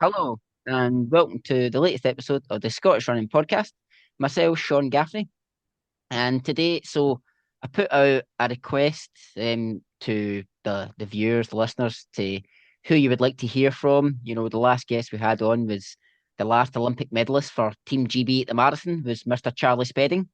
Hello, and welcome to the latest episode of the Scottish Running Podcast. Myself, Sean Gaffney, and today, I put out a request to the viewers, the listeners, to who you would like to hear from. You know, the last guest we had on was the last Olympic medalist for Team GB at the marathon, was Mr. Charlie Spedding,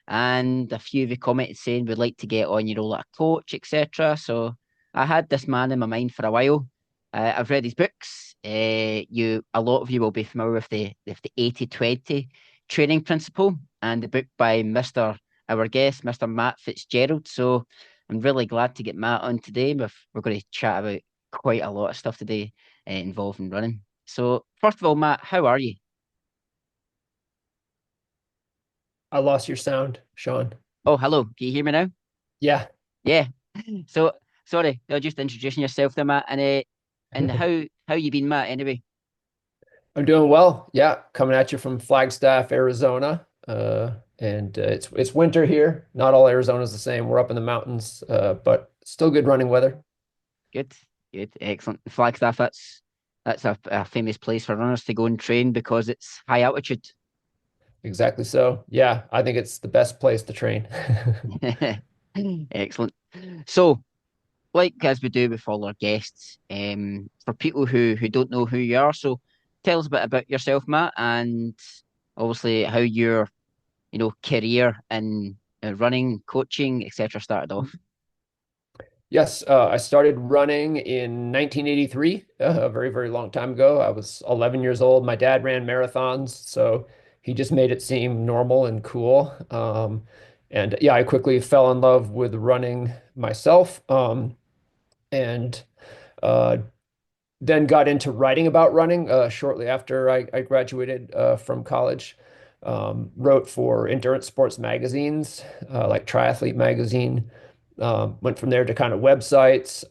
and a few of you commented saying we'd like to get on, like a coach, etc. So I had this man in my mind for a while. I've read his books. A lot of you will be familiar with the 80-20 training principle and the book by our guest, Mr. Matt Fitzgerald. So I'm really glad to get Matt on today. We're going to chat about quite a lot of stuff today involving running. So first of all, Matt, how are you? I lost your sound, Sean. Oh, hello. Can you hear me now? Yeah, Yeah. So sorry, just introducing yourself there, Matt, and how you been, Matt? Anyway, I'm doing well. Yeah, coming at you from Flagstaff, Arizona. And it's winter here. Not all Arizona is the same. We're up in the mountains, but still good running weather. good, good, excellent. Flagstaff, that's a famous place for runners to go and train because it's high altitude. Exactly so. Yeah, I think it's the best place to train. Excellent. So, like as we do with all our guests, for people who don't know who you are, so tell us a bit about yourself, Matt, and obviously how your career in running, coaching, etc. started off. Yes, I started running in 1983, a very, very long time ago. I was 11 years old. My dad ran marathons, so he just made it seem normal and cool. And yeah, I quickly fell in love with running myself, and uh, then got into writing about running shortly after I graduated from college. Wrote for endurance sports magazines like Triathlete Magazine. Went from there to kind of websites,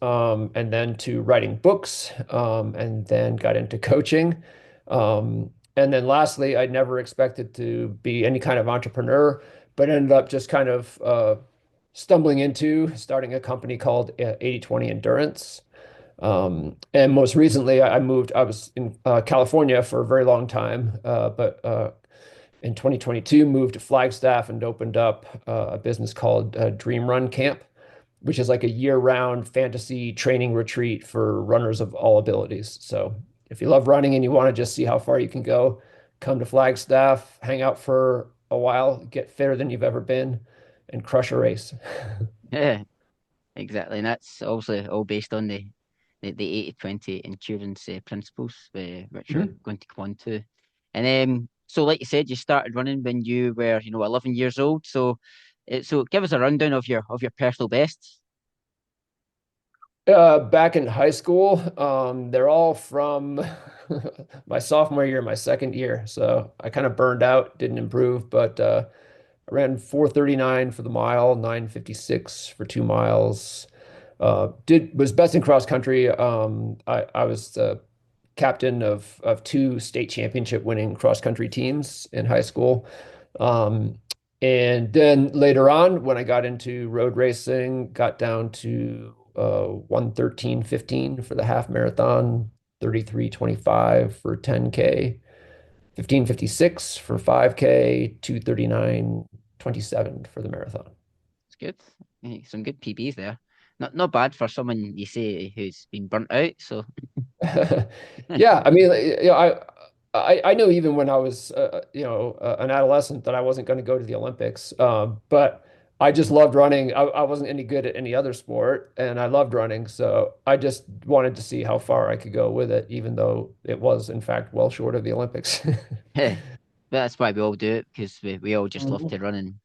and then to writing books, and then got into coaching. And then lastly, I never expected to be any kind of entrepreneur, but ended up just kind of stumbling into starting a company called 80/20 Endurance. And most recently, I was in California for a very long time, but in 2022, moved to Flagstaff and opened up a business called Dream Run Camp, which is like a year-round fantasy training retreat for runners of all abilities. So if you love running and you want to just see how far you can go, come to Flagstaff, hang out for a while, get fitter than you've ever been, and crush a race. Yeah, exactly, and that's obviously all based on the 80-20 endurance principles, which we're Mhm. going to go on to. And so, like you said, you started running when you were, 11 years old. So give us a rundown of your personal bests. Back in high school, they're all from my sophomore year, my second year. So I kind of burned out, didn't improve, but I ran 4:39 for the mile, 9:56 for 2 miles. Did was best in cross country. I was the captain of two state championship winning cross country teams in high school. Um, and then later on, when I got into road racing, got down to 1:13:15 for the half marathon, 33:25 for 10K, 15:56 for 5K, 2:39:27 for the marathon. It's good. Some good PBs there. Not bad for someone you say who's been burnt out. So Yeah, I mean, I knew even when I was an adolescent that I wasn't going to go to the Olympics. But I just loved running. I wasn't any good at any other sport, and I loved running, so I just wanted to see how far I could go with it, even though it was in fact well short of the Olympics. yeah, that's why we all do it because we all just love Mhm. to run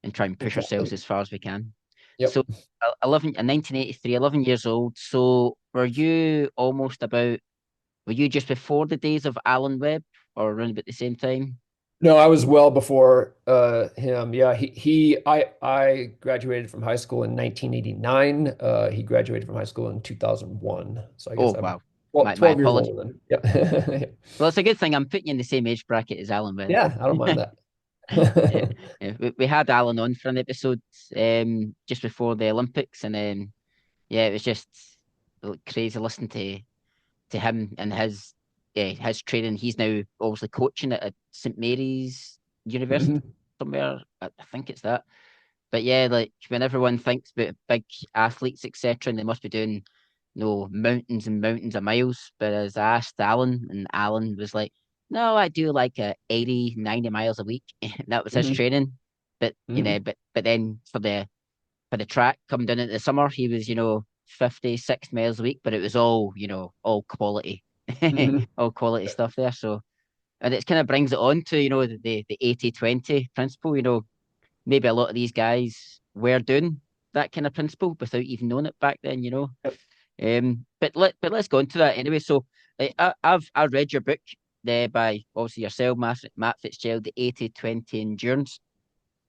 and try and push ourselves Exactly. as far as we can. Yep. So, 11 in 1983, 11 years old. So, were you just before the days of Alan Webb or around about the same time? No, I was well before him. Yeah, I graduated from high school in 1989. He graduated from high school in 2001. So I guess Oh, I'm wow. well, My 12 years apologies. older than. Yeah. Well, it's a good thing I'm putting you in the same age bracket as Alan Webb. Yeah, I don't mind that. Yeah, yeah. We had Alan on for an episode just before the Olympics, and yeah, it was just crazy listening to him and his his training. He's now obviously coaching at St Mary's University Hmm. somewhere. I think it's that. But yeah, like when everyone thinks about big athletes, etc., and they must be doing mountains and mountains of miles. But as I asked Alan, and Alan was like, no, I do like 80, 90 miles a week. And that was his Hmm. training. But Hmm. but then for the track coming down in the summer, he was, 56 miles a week, but it was all, all quality, Hmm. all quality stuff there. So, and it kind of brings it on to, the 80-20 principle, maybe a lot of these guys were doing that kind of principle without even knowing it back then. But let's go into that anyway. So, I read your book by obviously yourself, Matt Fitzgerald, the 80-20 endurance.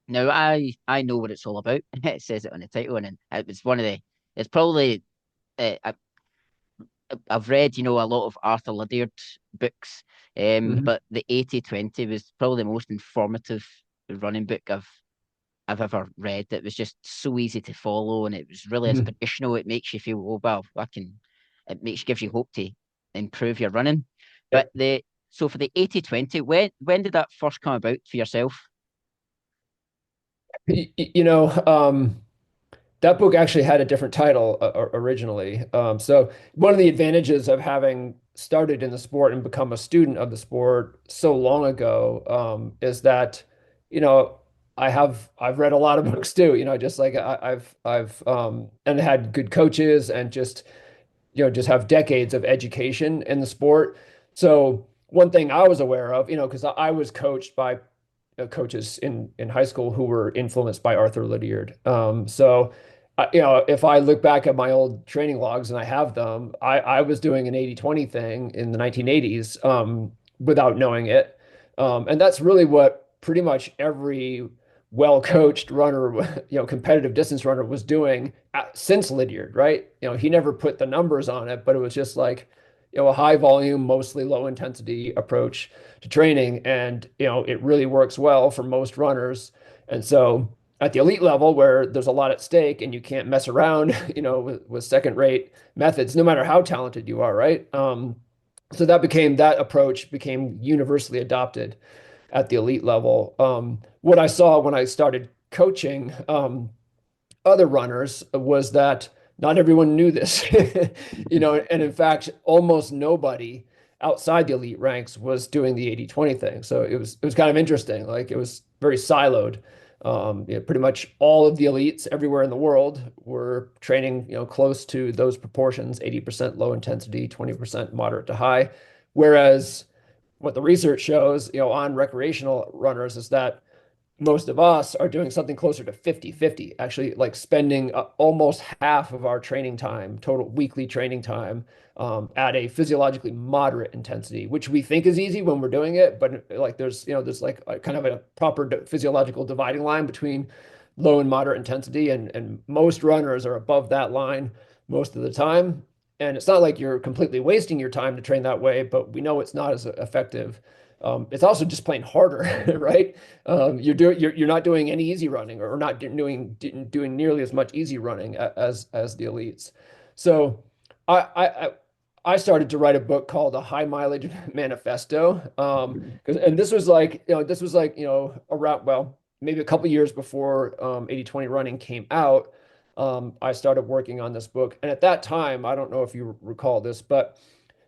Now I know what it's all about. It says it on the title, and it was one of the. It's probably I, I've read a lot of Arthur Lydiard books, Hmm. but the 80-20 was probably the most informative running book I've ever read. It was just so easy to follow, and it was really Hmm. inspirational. It makes you feel, oh well, I can. It gives you hope to improve your running. But Yep. the so for the 80-20, when did that first come about for yourself? You know, that book actually had a different title originally. So one of the advantages of having started in the sport and become a student of the sport so long ago, is that, you know, I've read a lot of books too, just like I've and had good coaches and just have decades of education in the sport. So one thing I was aware of, because I was coached by coaches in high school who were influenced by Arthur Lydiard. If I look back at my old training logs and I have them, I was doing an 80-20 thing in the 1980s, without knowing it. And that's really what pretty much every well-coached runner, competitive distance runner was doing since Lydiard, right? He never put the numbers on it, but it was just like, a high volume, mostly low intensity approach to training. And, it really works well for most runners. And so at the elite level where there's a lot at stake and you can't mess around, with second rate methods, no matter how talented you are, right? So that approach became universally adopted at the elite level. What I saw when I started coaching other runners was that not everyone knew this, and in fact, almost nobody outside the elite ranks was doing the 80-20 thing. So it was kind of interesting. Like it was very siloed. Pretty much all of the elites everywhere in the world were training, close to those proportions, 80% low intensity, 20% moderate to high. Whereas what the research shows, on recreational runners is that most of us are doing something closer to 50-50, actually, like spending almost half of our training time, total weekly training time, at a physiologically moderate intensity, which we think is easy when we're doing it. But like there's like a kind of a proper physiological dividing line between low and moderate intensity. And most runners are above that line most of the time. And it's not like you're completely wasting your time to train that way, but we know it's not as effective. It's also just plain harder, right? You're not doing any easy running, or not doing nearly as much easy running as the elites. So I I I started to write a book called A High Mileage Manifesto. And this was like around, well, maybe a couple years before 80-20 running came out. I started working on this book, and at that time, I don't know if you recall this, but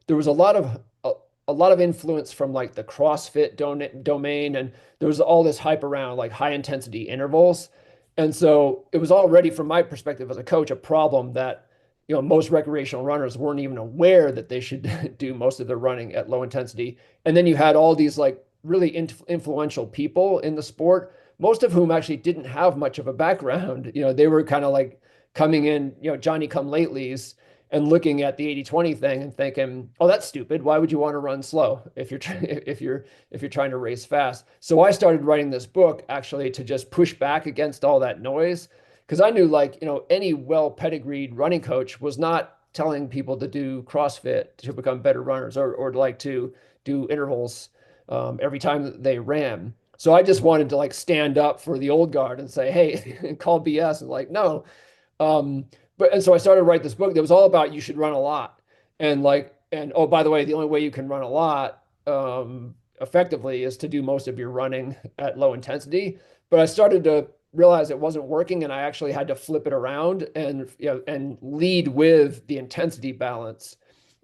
there was a lot of influence from like the CrossFit domain, and there was all this hype around like high intensity intervals. And so it was already, from my perspective as a coach, a problem that most recreational runners weren't even aware that they should do most of their running at low intensity. And then you had all these like really influential people in the sport, most of whom actually didn't have much of a background. They were kind of like coming in, Johnny come latelys, and looking at the 80-20 thing and thinking, "Oh, that's stupid. Why would you want to run slow if you're trying to race fast?" So I started writing this book actually to just push back against all that noise, because I knew, like, any well pedigreed running coach was not telling people to do CrossFit to become better runners, or like to do intervals every time they ran. So I just wanted to like stand up for the old guard and say, "Hey," call BS, and like, no. And so I started to write this book that was all about you should run a lot. And like And oh, by the way, the only way you can run a lot effectively is to do most of your running at low intensity. But I started to realize it wasn't working, and I actually had to flip it around and and lead with the intensity balance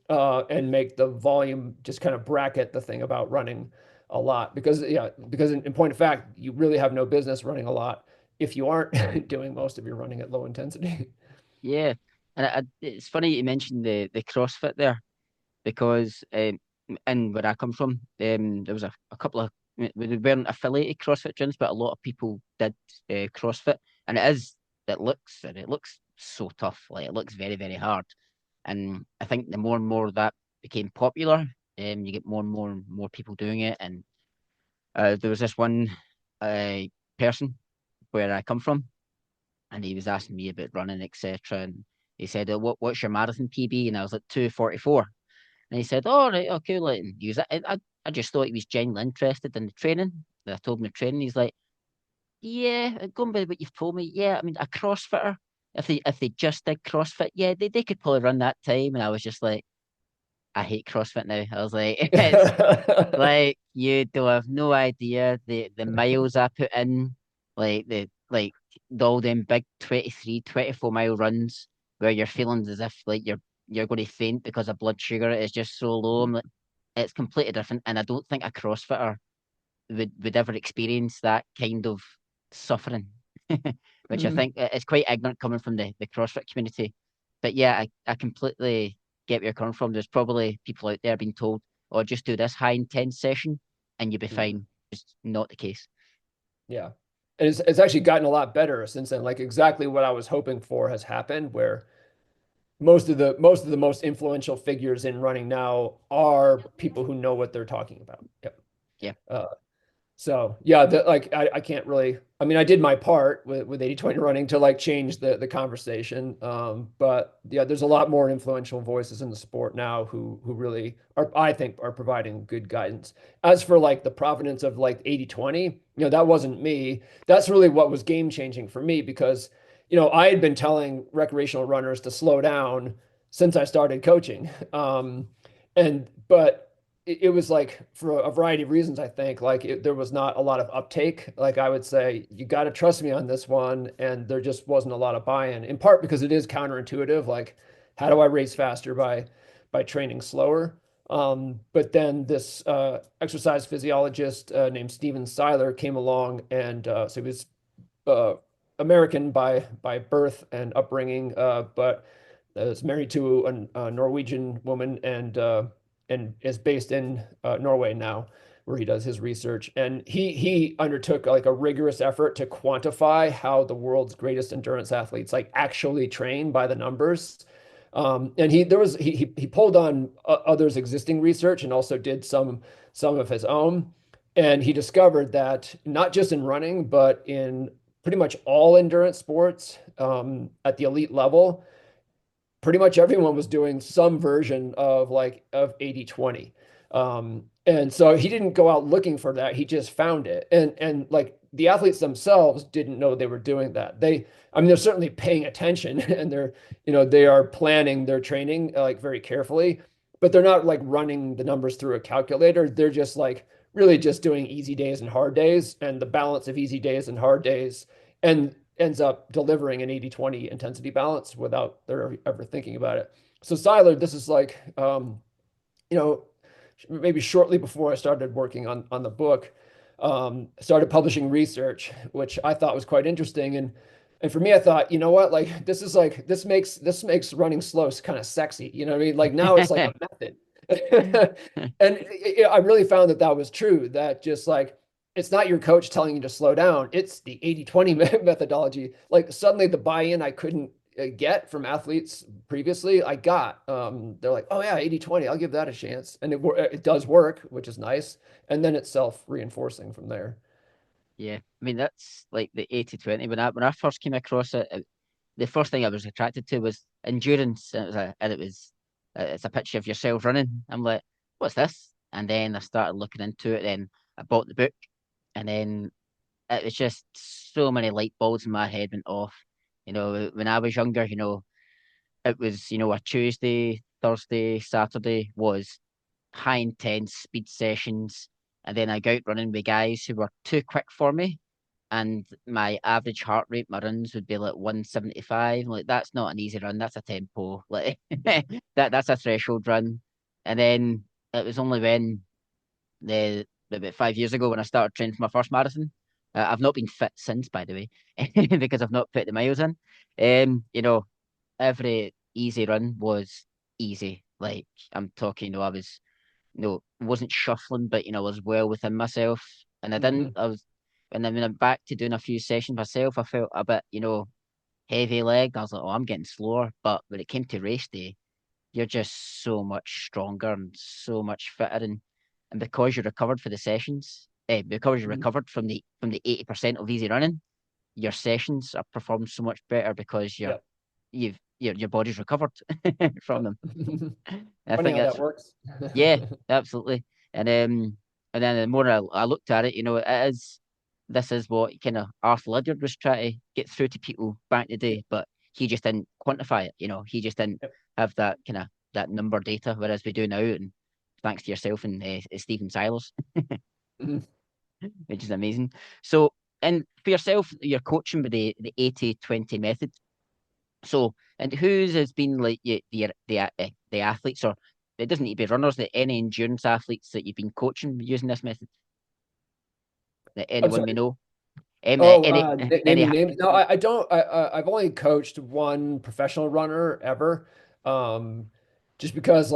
and make the volume just kind of bracket the thing about running a lot because in point of fact, you really have no business running a lot if you aren't doing most of your running at low intensity. Yeah, and it's funny you mentioned the CrossFit there because in where I come from, there was a couple of we weren't affiliated CrossFit gyms, but a lot of people did CrossFit, and it looks so tough. Like it looks very very hard, and I think the more and more that became popular, you get more and more and more people doing it, and there was this one uh, person where I come from, and he was asking me about running, etc. And he said, what's your marathon PB?" And I was like, 2:44. And he said, "Oh, right, okay, let him use it." I just thought he was genuinely interested in the training. I told him the training. He's like, "Yeah, going by what you've told me, yeah, I mean, a CrossFitter, if they just did CrossFit, yeah, they could probably run that time." And I was just like, I hate CrossFit now. I was like, it's like you do have no idea the miles I put in, like all them big 23, 24 mile runs where you're feeling as if like you're going to faint because of blood sugar is just so low. I'm like, it's completely different, and I don't think a CrossFitter would ever experience that kind of suffering, which I Mhm. think is quite ignorant coming from the CrossFit community. But yeah, I completely get where you're coming from. There's probably people out there being told, "Oh, just do this high intense session and you'll be Mhm. fine." It's not the case. Yeah. And it's actually gotten a lot better since then. Like exactly what I was hoping for has happened, where most of the most influential figures in running now are people who know what they're talking about. Yep. Yeah. Uh, So yeah, like I can't really. I mean, I did my part with 80/20 running to like change the conversation. But yeah, there's a lot more influential voices in the sport now who really are, I think, are providing good guidance. As for like the provenance of like 80/20, that wasn't me. That's really what was game changing for me because I had been telling recreational runners to slow down since I started coaching. And but it was like for a variety of reasons, I think like there was not a lot of uptake. Like I would say, you got to trust me on this one. And there just wasn't a lot of buy-in, in part because it is counterintuitive. Like, how do I race faster by training slower? But then this exercise physiologist named Steven Seiler came along, and so he was uh, American by birth and upbringing, but is married to a Norwegian woman and is based in Norway now, where he does his research. And he undertook like a rigorous effort to quantify how the world's greatest endurance athletes like actually train by the numbers. And he pulled on others' existing research and also did some of his own. And he discovered that not just in running, but in pretty much all endurance sports at the elite level, pretty much everyone was doing some version of 80/20. And so he didn't go out looking for that. He just found it. And like the athletes themselves didn't know they were doing that. I mean, they're certainly paying attention and they are planning their training like very carefully, but they're not like running the numbers through a calculator. They're just like really just doing easy days and hard days and the balance of easy days and hard days. And ends up delivering an 80/20 intensity balance without their ever thinking about it. So Seiler, this is like, you know, maybe shortly before I started working on the book, started publishing research, which I thought was quite interesting. And for me, I thought, you know what, like this makes running slow kind of sexy. You know what I mean? Like now it's like a method. And I really found that was true, that just like it's not your coach telling you to slow down, it's the 80/20 methodology. Like suddenly the buy-in I couldn't get from athletes previously, I got. They're like, oh yeah, 80/20, I'll give that a chance. And it does work, which is nice. And then it's self-reinforcing from there. Yeah, I mean that's like the 80/20. When I first came across it, the first thing I was attracted to was endurance. It's a picture of yourself running. I'm like, what's this? And then I started looking into it. Then I bought the book, and then it was just so many light bulbs in my head went off. When I was younger, it was a Tuesday. Thursday, Saturday was high intense speed sessions, and then I go out running with guys who were too quick for me, and my average heart rate, my runs would be like 175. Like that's not an easy run, that's a tempo. Like that's a threshold run. And then it was only when the about 5 years ago when I started training for my first marathon. I've not been fit since, by the way, because I've not put the miles in. Every easy run was easy. Like I'm talking, I was wasn't shuffling, but I was well within myself. And I didn't Mhm. I was and then when I'm back to doing a few sessions myself, I felt a bit, heavy legged. I was like, oh, I'm getting slower. But when it came to race day, you're just so much stronger and so much fitter and because you're recovered for the sessions, because you're Mhm. recovered from the 80% of easy running, your sessions are performed so much better because Yep. your body's recovered from Yep. them. And I Funny think how that's that works. yeah, absolutely. And then the more I looked at it, this is what kind of Arthur Lydiard was trying to get through to people back in the Yep. day, but he just didn't quantify it. He just didn't Yep. have that kind of that number data, whereas we do now. And thanks to yourself and Stephen Silas, Mhm. which is amazing. So, and for yourself, you're coaching with the 80-20 method. So, and whose has been like the athletes, or it doesn't need to be runners, any endurance athletes that you've been coaching using this method that I'm anyone may sorry. know? Oh, Any, naming names. No, I don't. I've only coached one professional runner ever, um, just because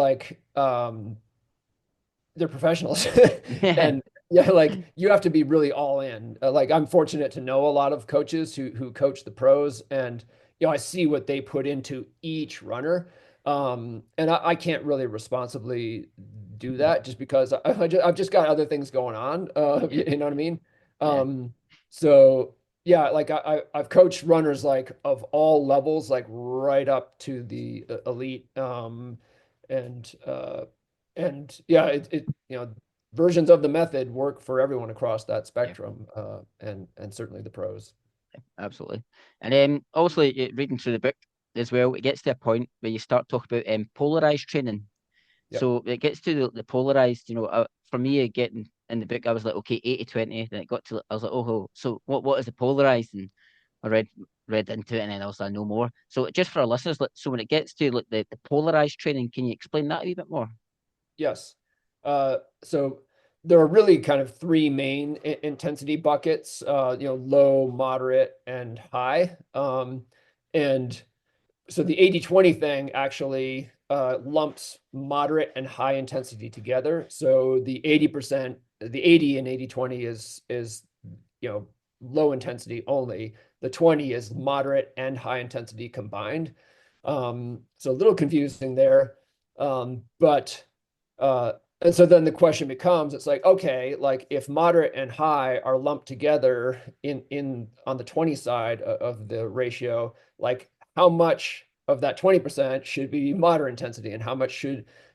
they're professionals yeah, and yeah, like you have to be really all in. Like I'm fortunate to know a lot of coaches who coach the pros, and I see what they put into each runner. And I can't really responsibly do that just because I've just got other things going on. yeah, You know what I mean? yeah, um so yeah, like I've coached runners like of all levels, like right up to the elite. And yeah, versions of the method work for everyone across that yeah, spectrum, and certainly the pros. absolutely. And also reading through the book as well, it gets to a point where you start talking about polarized training. Yep. So it gets to the polarized, for me, getting in the book, I was like, okay, 80-20. Then it got to, I was like, oh, so what is the polarized? And I read into it and then I was like, no more. So just for our listeners, like, so when it gets to like the polarized training, can you explain that a wee bit more? Yes. So there are really kind of three main intensity buckets, low, moderate, and high. And so the 80-20 thing actually lumps moderate and high intensity together. So the 80%, the 80 and 80-20 is low intensity only. The 20 is moderate and high intensity combined. So a little confusing there. But and so then the question becomes, it's like, okay, like if moderate and high are lumped together in on the 20 side of the ratio, like how much of that 20% should be moderate intensity and how much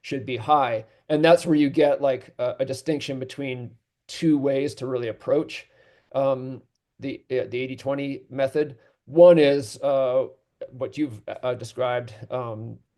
should be high? And that's where you get like a distinction between two ways to really approach um, the 80-20 method. One is what you've described,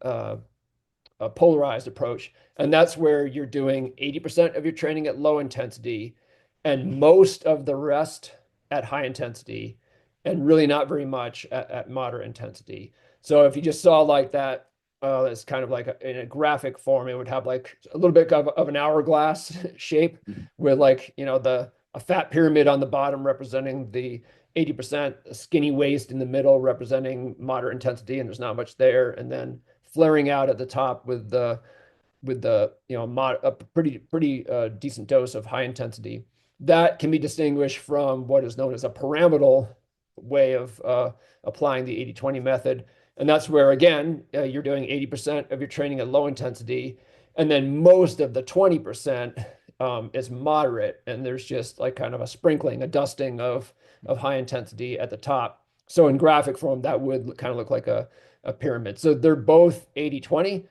a polarized approach. And that's where you're doing 80% of your training at low intensity and most of the rest at high intensity, and really not very much at moderate intensity. So if you just saw like that, it's kind of like in a graphic form, it would have like a little bit of an hourglass shape Mhm. with like, a fat pyramid on the bottom representing the 80%, a skinny waist in the middle representing moderate intensity, and there's not much there. And then flaring out at the top with the a pretty decent dose of high intensity. That can be distinguished from what is known as a pyramidal way of applying the 80-20 method. And that's where, again, you're doing 80% of your training at low intensity. And then most of the 20% is moderate. And there's just like kind of a sprinkling, a dusting of high intensity at the top. So in graphic form, that would kind of look like a pyramid. So they're both 80-20.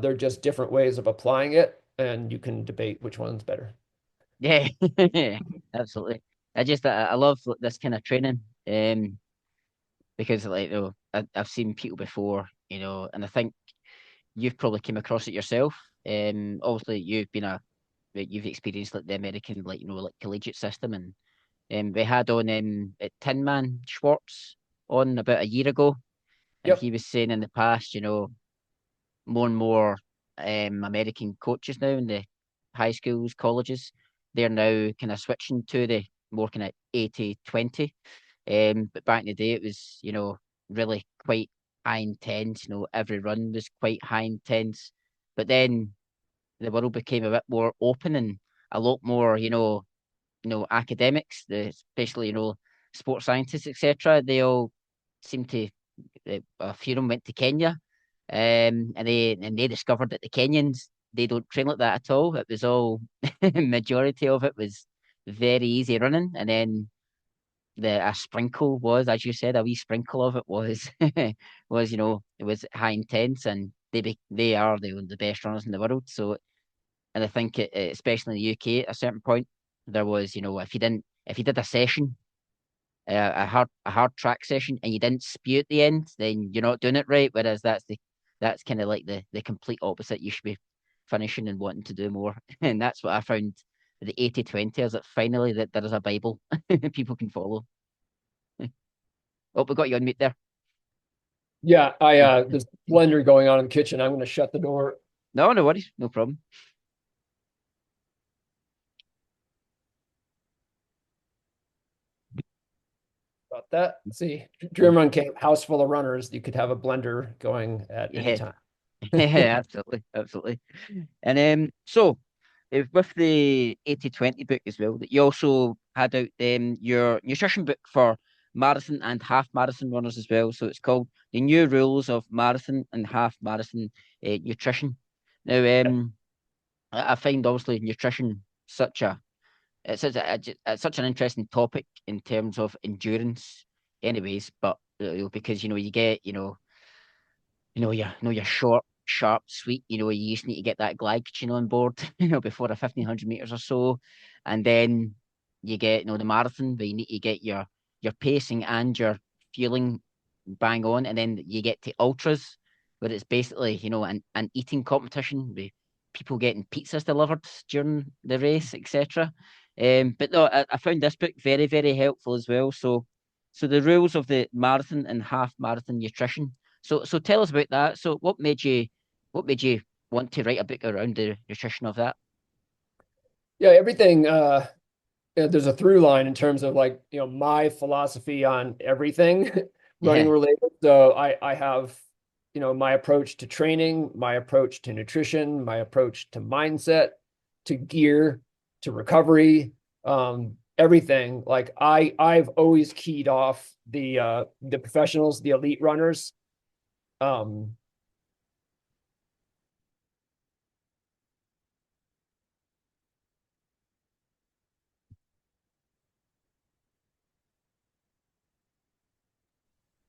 They're just different ways of applying it, and you can debate which one's better. Yeah, absolutely. I love this kind of training, because like I've seen people before, and I think you've probably came across it yourself. Obviously you've experienced like the American, like like collegiate system, and we had on Tin Man Schwartz on about a year ago, and Yep. he was saying in the past, more and more American coaches now in the high schools, colleges, they're now kind of switching to the more kind of 80-20. But back in the day, it was, really quite high intense. Every run was quite high intense. But then the world became a bit more open and a lot more, academics, especially, sports scientists, etc. They all seem to a few of them went to Kenya, and they discovered that the Kenyans they don't train like that at all. It was all majority of it was very easy running, and then a sprinkle was, as you said, a wee sprinkle of it was was it was high intense, and they are the best runners in the world. So, and I think especially in the UK at a certain point there was if you did a session a hard track session and you didn't spew at the end, then you're not doing it right. Whereas that's kind of like the complete opposite. You should be finishing and wanting to do more. And that's what I found with the 80-20 is that finally that there is a Bible people can follow. Oh, we got you on mute there. Yeah, there's blender going on in the kitchen. I'm going to shut the door No, no worries, no problem. about that. See, Dream Run Camp, house full of runners. You could have a blender going at any Yeah, time. yeah, absolutely, absolutely. And so with the 80-20 book as well, that you also had out your nutrition book for marathon and half marathon runners as well. So it's called The New Rules of Marathon and Half Marathon Nutrition. Now, I find obviously nutrition it's such an interesting topic in terms of endurance, anyways. But because you get you're short, sharp, sweet. You just need to get that glycogen on board, before a 1,500 meters or so. And then you get, the marathon where you need to get your pacing and your fueling bang on. And then you get to ultras, where it's basically, an eating competition with people getting pizzas delivered during the race, etc. But no, I found this book very, very helpful as well. So the rules of the marathon and half marathon nutrition. So tell us about that. So what made you want to write a book around the nutrition of that? Yeah, everything. There's a through line in terms of like, my philosophy on everything running Yeah. related. So I have, my approach to training, my approach to nutrition, my approach to mindset, to gear, to recovery, everything. Like I've always keyed off the professionals, the elite runners. Um,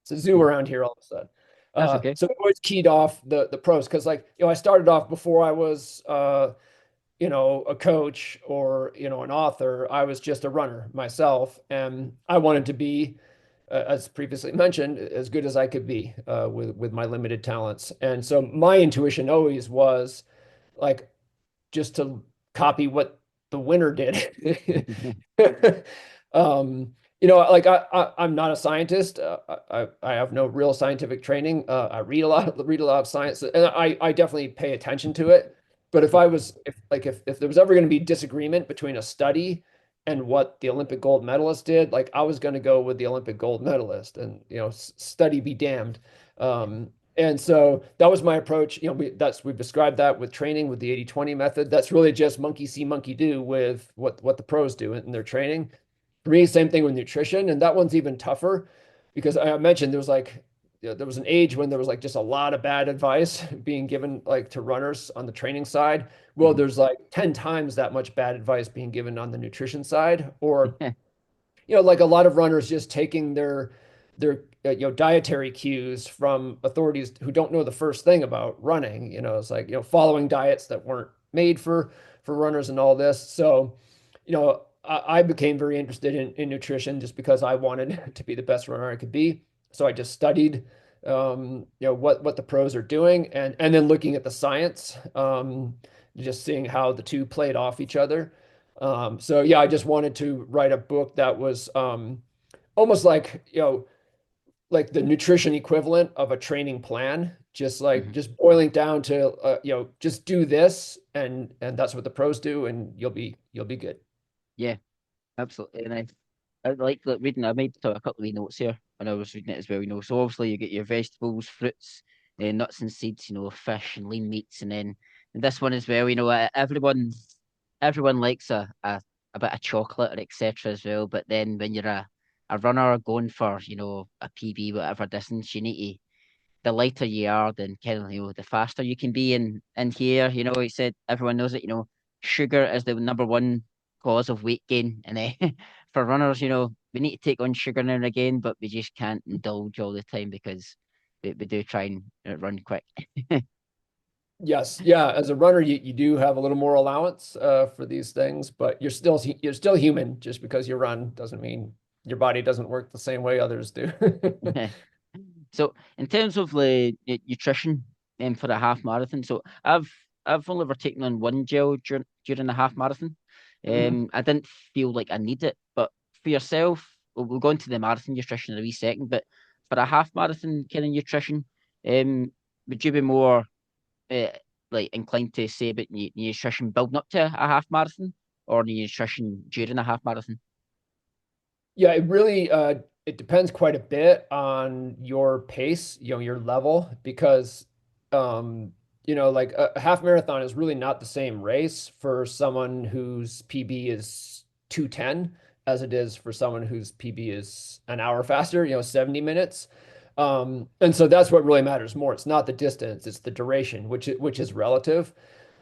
it's a zoo around here all of a sudden. That's okay. So I always keyed off the pros because like, I started off before I was a coach or, an author. I was just a runner myself, and I wanted to be, as previously mentioned, as good as I could be with my limited talents. And so my intuition always was like just to copy what the winner did. Like I'm not a scientist. I have no real scientific training. I read a lot of science, and I definitely pay attention to it. But if there was ever going to be disagreement between a study and what the Olympic gold medalist did, like I was going to go with the Olympic gold medalist, and study be damned. And so that was my approach. We've described that with training with the 80-20 method. That's really just monkey see, monkey do with what the pros do in their training. For me, same thing with nutrition, and that one's even tougher because I mentioned there was an age when there was like just a lot of bad advice being given like to runners on the training side. Well, Mhm. there's like 10 times that much bad advice being given on the nutrition side, or like a lot of runners just taking their dietary cues from authorities who don't know the first thing about running. It's like following diets that weren't made for runners and all this. So, I became very interested in nutrition just because I wanted to be the best runner I could be. So I just studied what the pros are doing, and then looking at the science, just seeing how the two played off each other. So yeah, I just wanted to write a book that was almost like, like the nutrition equivalent of a training plan, just like Mhm. just boiling down to just do this, and that's what the pros do, and you'll be good. Yeah, absolutely. And I like reading. I made a couple of wee notes here when I was reading it as well. So obviously you get your vegetables, fruits, nuts and seeds. Fish and lean meats, and then and this one as well. Everyone likes a bit of chocolate or etc. as well. But then when you're a runner going for a PB whatever distance, you need to the lighter you are, then kind of the faster you can be. And here, he said everyone knows it. Sugar is the number one cause of weight gain, and for runners, we need to take on sugar now and again, but we just can't indulge all the time because we do try and run quick. Yes, yeah. As a runner, you do have a little more allowance for these things, but you're still human. Just because you run doesn't mean your body doesn't work the same way others do. So in terms of the nutrition for a half marathon, so I've only ever taken on one gel during a half marathon. Mhm. I didn't feel like I need it, but for yourself, we'll go into the marathon nutrition in a wee second. But for a half marathon kind of nutrition, um, would you be more uh, like inclined to say about nutrition building up to a half marathon or nutrition during a half marathon? Yeah, it depends quite a bit on your pace, your level, because like a half marathon is really not the same race for someone whose PB is 2:10 as it is for someone whose PB is an hour faster, 70 minutes. And so that's what really matters more. It's not the distance, it's the duration, which is relative.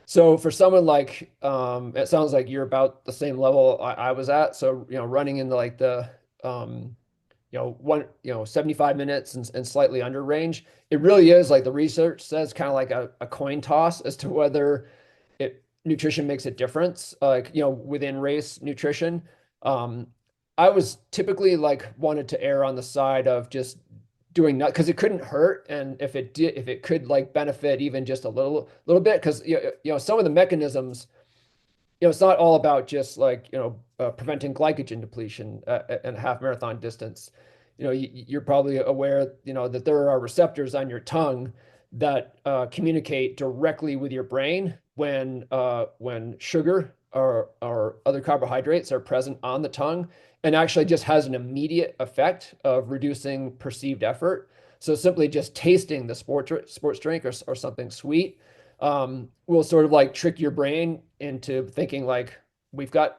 So for someone like, it sounds like you're about the same level I was at. So, running into like the, um, 75 minutes and slightly under range, it really is like the research says kind of like a coin toss as to whether nutrition makes a difference, like, within race nutrition. Um, I was typically like wanted to err on the side of just doing that because it couldn't hurt, and if it could like benefit even just a little bit, because some of the mechanisms, it's not all about just like, preventing glycogen depletion at a half marathon distance. You're probably aware, that there are receptors on your tongue that communicate directly with your brain when sugar or other carbohydrates are present on the tongue, and actually just has an immediate effect of reducing perceived effort. So simply just tasting the sports drink or something sweet will sort of like trick your brain into thinking like we've got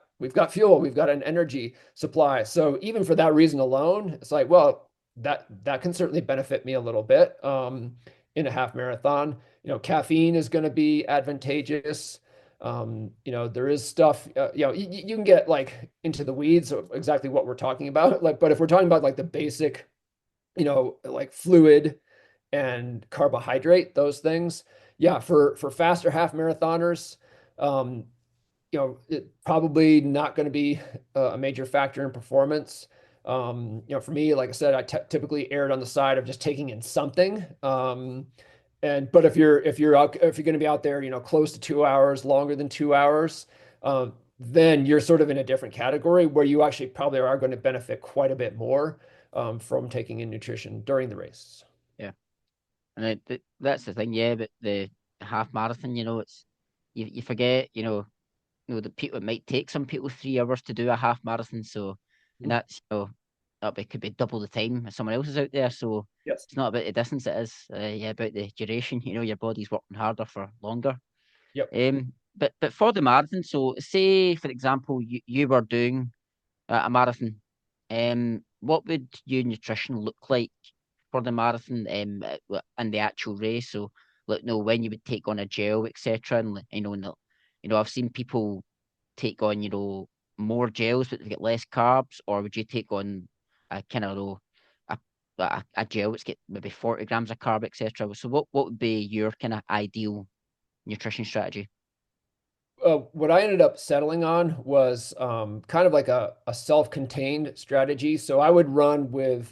fuel, we've got an energy supply. So even for that reason alone, it's like, well, that can certainly benefit me a little bit in a half marathon. Caffeine is going to be advantageous. There is stuff, you can get like into the weeds of exactly what we're talking about. Like, but if we're talking about like the basic, like fluid and carbohydrate, those things. Yeah, for faster half marathoners, um, it probably not going to be a major factor in performance. For me, like I said, I typically erred on the side of just taking in something. But if you're going to be out there, close to 2 hours, longer than 2 hours, then you're sort of in a different category where you actually probably are going to benefit quite a bit more from taking in nutrition during the race. Yeah, and that's the thing. Yeah, but the half marathon, it's you forget, that people it might take some people 3 hours to do a half marathon. So, and that's that could be double the time as someone else is out there. So Yes. it's not about the distance; it is yeah about the duration. Your body's working harder for longer. Yep. But for the marathon, so say for example you were doing a marathon, what would your nutrition look like for the marathon and the actual race? So like no when you would take on a gel, etc. And I've seen people take on, more gels but to get less carbs, or would you take on a kind of a gel that's get maybe 40 grams of carb, etc. So what would be your kind of ideal nutrition strategy? What I ended up settling on was kind of like a self-contained strategy. So I would run with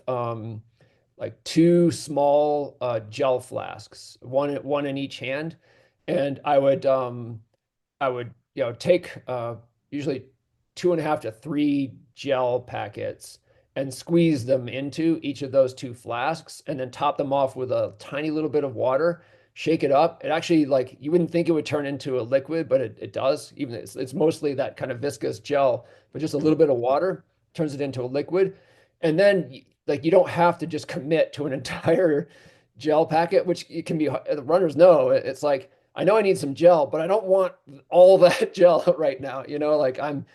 like two small gel flasks, one in each hand, and I would, take usually 2.5 to 3 gel packets and squeeze them into each of those two flasks and then top them off with a tiny little bit of water, shake it up. It actually, like, you wouldn't think it would turn into a liquid, but it does. Even it's mostly that kind of viscous gel, but just a little bit of water turns it into a liquid. And then like you don't have to just commit to an entire gel packet, which it can be, the runners know it's like, I know I need some gel, but I don't want all that gel right now. Like I'm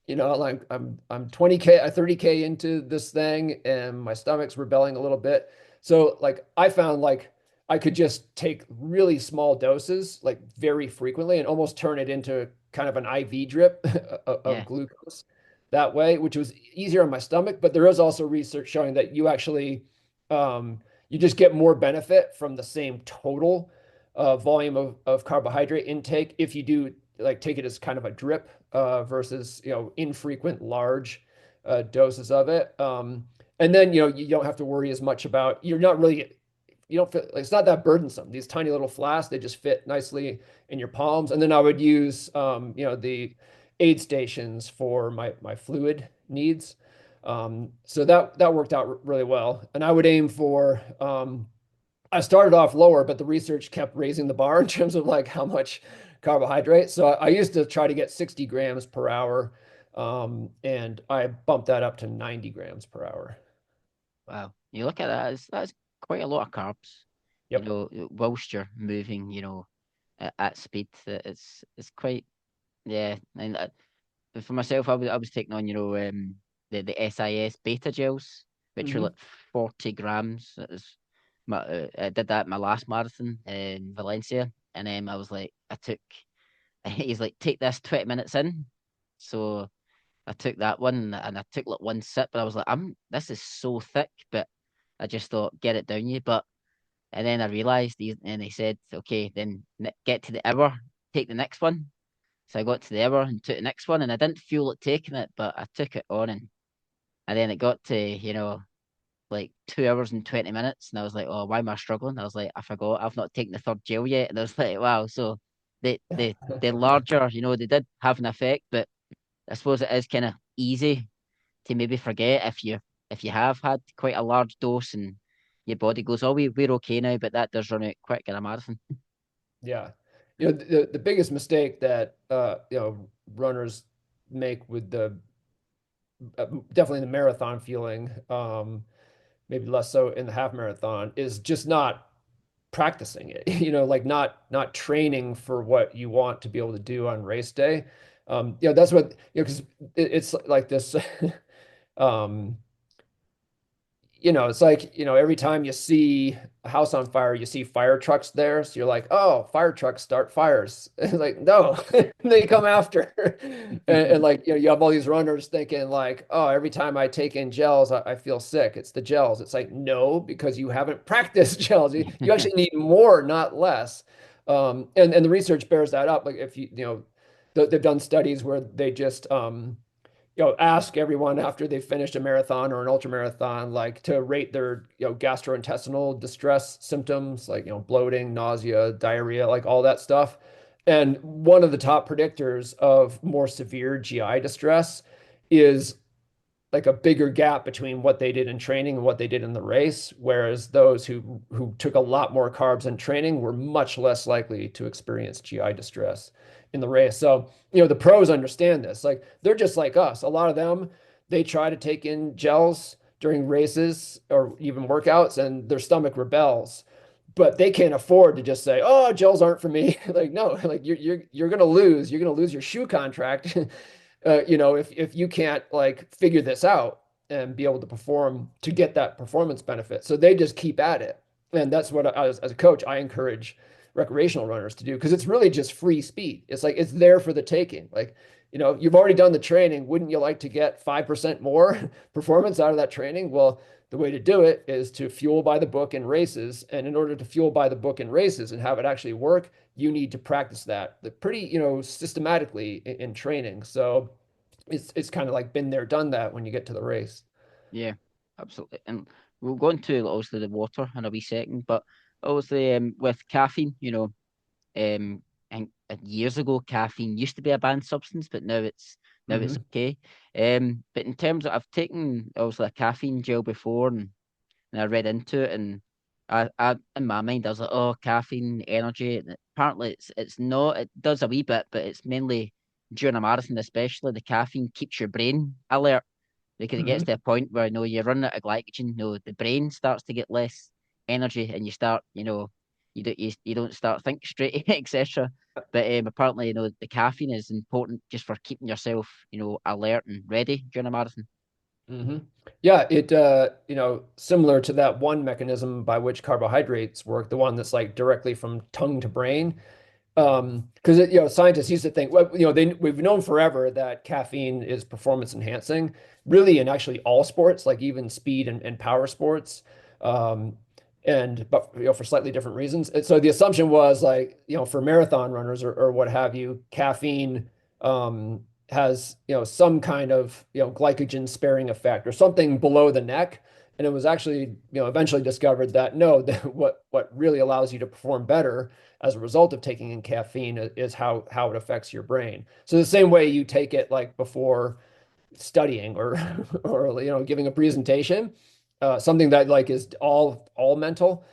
20K, 30K into this thing and my stomach's rebelling a little bit. So like I found like I could just take really small doses, like very frequently, and almost turn it into kind of an IV drip of Yeah, glucose that way, which was easier on my stomach. But there is also research showing that you actually you just get more benefit from the same total volume of carbohydrate intake if you do like take it as kind of a drip versus infrequent large doses of it. And then you don't have to worry as much about, you're not really, you don't feel like, it's not that burdensome. These tiny little flasks, they just fit nicely in your palms. And then I would use the aid stations for my fluid needs. So that worked out really well. And I would aim for I started off lower, but the research kept raising the bar in terms of like how much carbohydrate. So I used to try to get 60 grams per hour, and I bumped that up to 90 grams per hour. wow. You look at that, that's quite a lot of carbs. Yep. Whilst you're moving, at speed, it's quite yeah. And for myself, I was taking on the SIS beta gels, which were Hmm. like 40 grams. I did that in my last marathon in Valencia, and then I was like, he's like, take this 20 minutes in. So I took that one and I took like one sip, and I was like, this is so thick, but I just thought, get it down you. And then I realized, and they said, okay, then get to the hour, take the next one. So I got to the hour and took the next one, and I didn't feel like taking it, but I took it on, and then it got to, like 2 hours and 20 minutes, and I was like, oh, why am I struggling? I was like, I forgot, I've not taken the third gel yet, and I was like, wow. So the larger, they did have an effect, but I suppose it is kind of easy to maybe forget if you have had quite a large dose and your body goes, oh, we're okay now, but that does run out quick in a marathon. Yeah. The biggest mistake that runners make with the definitely the marathon feeling, maybe less so in the half marathon, is just not practicing it. Like not training for what you want to be able to do on race day. That's what, because it's like this. um it's like, every time you see a house on fire, you see fire trucks there. So you're like, oh, fire trucks start fires. Like, no, they come after. And like, you have all these runners thinking like, oh, every time I take in gels, I feel sick. It's the gels. It's like, no, because you haven't practiced gels. You actually need more, not less. And the research bears that up. Like if they've done studies where they just, ask everyone after they finished a marathon or an ultra marathon, like to rate their, gastrointestinal distress symptoms, like, bloating, nausea, diarrhea, like all that stuff. And one of the top predictors of more severe GI distress is like a bigger gap between what they did in training and what they did in the race, whereas those who took a lot more carbs in training were much less likely to experience GI distress in the race. So, the pros understand this. Like they're just like us. A lot of them, they try to take in gels during races or even workouts and their stomach rebels. But they can't afford to just say, "Oh, gels aren't for me." Like, no, like you're gonna lose. You're gonna lose your shoe contract if you can't like figure this out and be able to perform to get that performance benefit. So they just keep at it. And that's what as a coach, I encourage recreational runners to do because it's really just free speed. It's like it's there for the taking. Like, you've already done the training. Wouldn't you like to get 5% more performance out of that training? Well, the way to do it is to fuel by the book in races. And in order to fuel by the book in races and have it actually work, you need to practice that pretty, systematically in training. So it's kind of like been there, done that when you get to the race. Yeah, absolutely. And we'll go into obviously the water in a wee second, but obviously with caffeine, and years ago caffeine used to be a banned substance, but now it's Hmm. okay. But in terms of I've taken obviously a caffeine gel before, and I read into it, and I in my mind I was like, oh, caffeine, energy. And apparently, it's not. It does a wee bit, but it's mainly during a marathon, especially the caffeine keeps your brain alert because it gets Hmm. to a point where you're running out of glycogen. The brain starts to get less energy, and you start you don't start think straight, etc. But apparently, the caffeine is important just for keeping yourself alert and ready during a marathon. Hmm. Yeah, similar to that one mechanism by which carbohydrates work, the one that's like directly from tongue to brain. Because scientists used to think, well, we've known forever that caffeine is performance enhancing, really, in actually all sports, like even speed and power sports, um, but for slightly different reasons. And so the assumption was like, for marathon runners or what have you, caffeine has some kind of glycogen sparing effect or something below the neck. And it was actually eventually discovered that no, what really allows you to perform better as a result of taking in caffeine is how it affects your brain. So the same way you take it like before studying or or giving a presentation, something that like is all mental.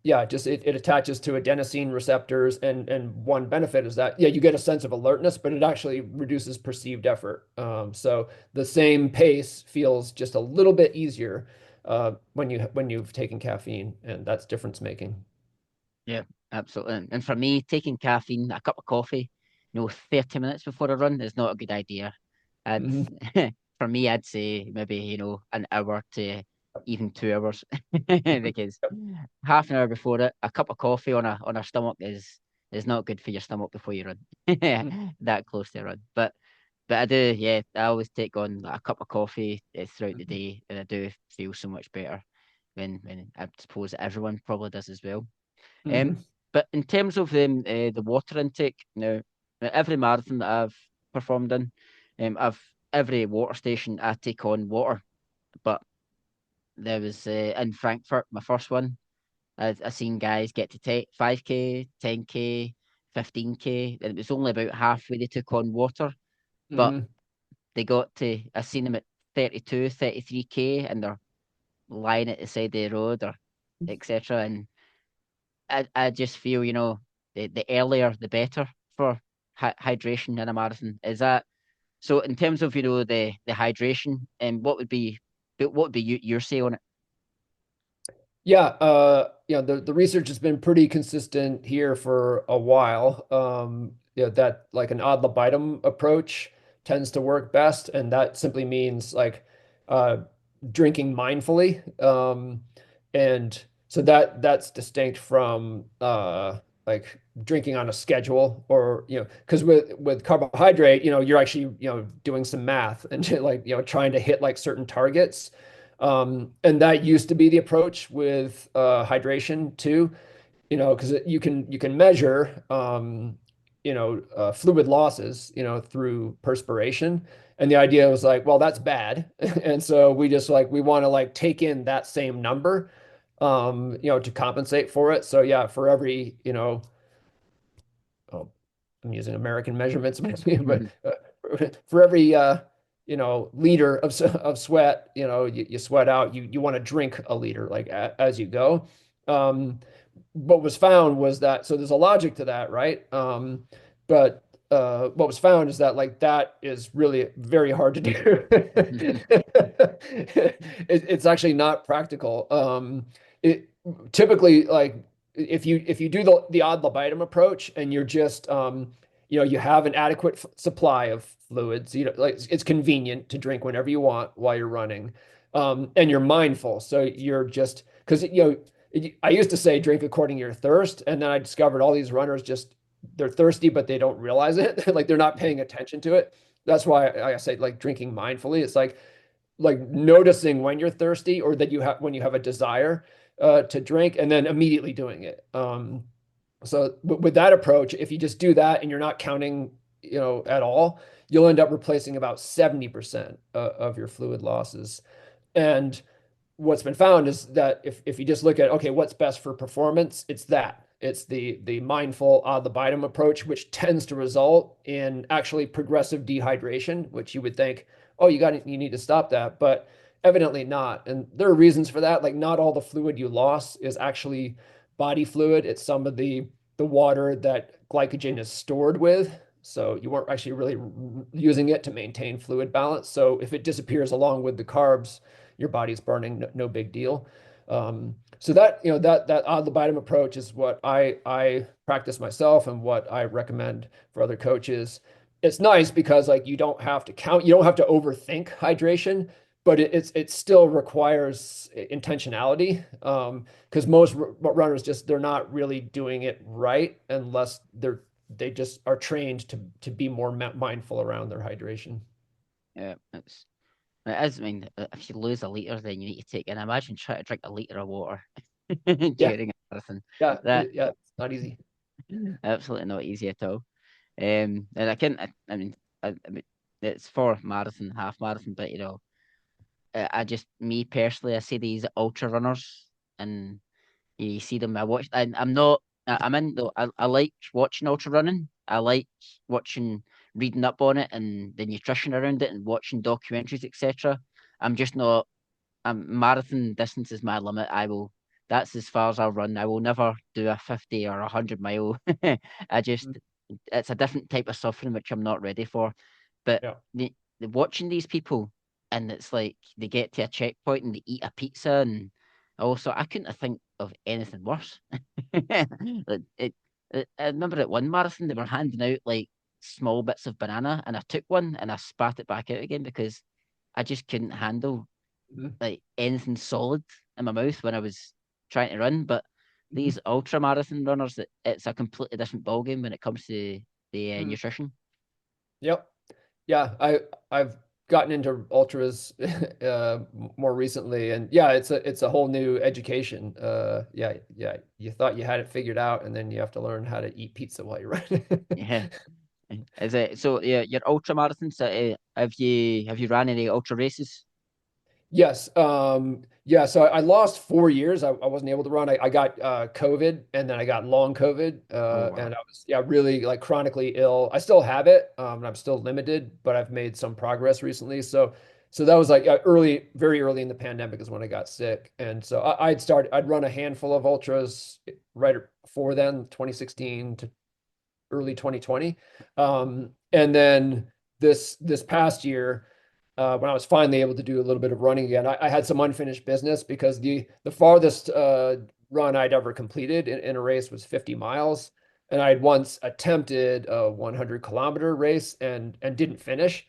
Yeah, just it attaches to adenosine receptors, and one benefit is that you get a sense of alertness, but it actually reduces perceived effort. So the same pace feels just a little bit easier when you've taken caffeine, and that's difference making. Yeah, absolutely. And for me, taking caffeine, a cup of coffee, 30 minutes before a run is not a good idea. I'd, Hmm. for me, I'd say maybe, an hour to even 2 hours, because half an hour before it, a cup of coffee on a stomach is not good for your stomach before you run. That close to a run. But I do, yeah, I always take on like, a cup of coffee throughout the day, and I do feel so much better when I suppose everyone probably does as well. Um, Hmm. but in terms of the water intake, now every marathon that I've performed in, I've every water station I take on water. But there was in Frankfurt, my first one. I seen guys get to 5K, 10K, 15K, and it was only about halfway they took on water. But Hmm. they got to, I seen them at 32, 33K, and they're lying at the side of the road or etc. And I just feel, the earlier the better for hydration in a marathon. Is that so? In terms of the hydration, and what would be your say on it? Yeah, the research has been pretty consistent here for a while. That like an ad libitum approach tends to work best, and that simply means like uh, drinking mindfully. And so that's distinct from like drinking on a schedule, or because with carbohydrate, you're actually doing some math and like trying to hit like certain targets. And that used to be the approach with hydration too, because you can measure fluid losses, through perspiration. And the idea was like, well, that's bad. And so we just like we want to like take in that same number, to compensate for it. So yeah, for every, oh, I'm using American measurements, but for every liter of sweat, you sweat out, you want to drink a liter like as you go. Um, what was found was that there's a logic to that, right? But what was found is that like that is really very hard to do. It's actually not practical. It typically like if you do the ad libitum approach and you're just you have an adequate supply of fluids, like it's convenient to drink whenever you want while you're running, and you're mindful, so you're just because I used to say drink according to your thirst, and then I discovered all these runners just they're thirsty but they don't realize it. Like they're not paying attention to it. That's why I say like drinking mindfully. It's like noticing when you're thirsty or that you have when you have a desire to drink, and then immediately doing it. So with that approach, if you just do that and you're not counting, at all, you'll end up replacing about 70% of your fluid losses. And what's been found is that if you just look at, okay, what's best for performance, it's that. It's the mindful ad libitum approach, which tends to result in actually progressive dehydration, which you would think, oh, you need to stop that, but evidently not. And there are reasons for that. Like not all the fluid you lost is actually body fluid. It's some of the water that glycogen is stored with. So you weren't actually really using it to maintain fluid balance. So if it disappears along with the carbs, your body's burning, no big deal. So that that ad libitum approach is what I practice myself and what I recommend for other coaches. It's nice because like you don't have to overthink hydration, but it still requires intentionality. Because most runners they're not really doing it right unless they just are trained to be more mindful around their hydration. Yeah, it is. I mean, if you lose a liter, then you need to take. And imagine trying to drink a liter of water Yeah, during a marathon. yeah, That yeah. It's not easy. absolutely not easy at all. And I mean, I mean, it's for marathon, half marathon, but I just me personally, I see these ultra runners, and you see them. I'm not. I'm in though. I like watching ultra running. I like watching, reading up on it and the nutrition around it, and watching documentaries, etc. I'm just not. Marathon distance is my limit. I will. That's as far as I'll run. I will never do a 50 or 100 mile. I just. Mhm. It's a different type of suffering which I'm not ready for. But Yeah. watching these people, and it's like they get to a checkpoint and they eat a pizza, and also I couldn't think of anything worse. Like, I remember at one marathon they were handing out like small bits of banana, and I took one and I spat it back out again because I just couldn't handle Mhm. like anything solid in my mouth when I was trying to run. But Mhm. these ultra marathon runners, it's a completely different ballgame when it comes to the Mhm. nutrition. Yep. Yeah, I've gotten into ultras more recently, and yeah, it's a whole new education. Yeah, yeah. You thought you had it figured out, and then you have to learn how to eat pizza while you're running. Yeah. Is it so? Yeah, your ultra marathons. Have you ran any ultra races? Yes. Yeah. So I lost 4 years. I wasn't able to run. I got COVID and then I got long COVID. Oh wow. And I was yeah really like chronically ill. I still have it. And I'm still limited, but I've made some progress recently. So that was like early, very early in the pandemic is when I got sick. And so I'd run a handful of ultras right before then, 2016 to early 2020. And then this past year, when I was finally able to do a little bit of running again, I had some unfinished business because the farthest run I'd ever completed in a race was 50 miles. And I'd once attempted a 100-kilometer race and didn't finish.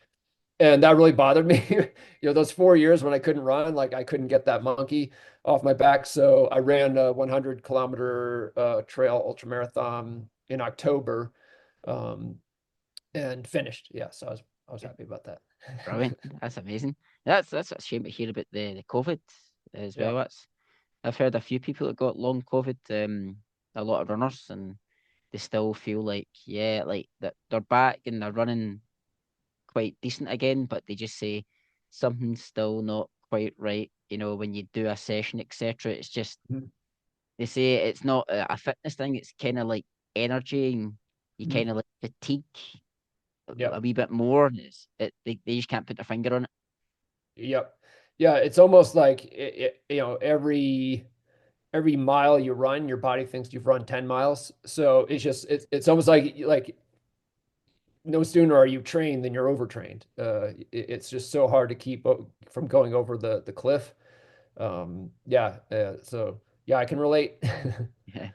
And that really bothered me. Those 4 years when I couldn't run, like I couldn't get that monkey off my back. So I ran a 100-kilometer trail ultramarathon in October, um, and finished. Yeah, so I was happy about that. Brilliant. That's amazing. That's a shame to hear about the COVID as Yeah. well. I've heard a few people that got long COVID. A lot of runners, and they still feel like like that they're back and they're running quite decent again, but they just say something's still not quite right. When you do a session, etc. It's just Mhm. they say it's not a fitness thing. It's kind of like energy, and you kind Mhm. of like fatigue a Yep. wee bit more. They just can't put their finger on it. Yep. Yeah, it's almost like every mile you run, your body thinks you've run 10 miles. So it's almost like no sooner are you trained than you're overtrained. It's just so hard to keep from going over the cliff. Yeah, so yeah, I can relate. Yeah,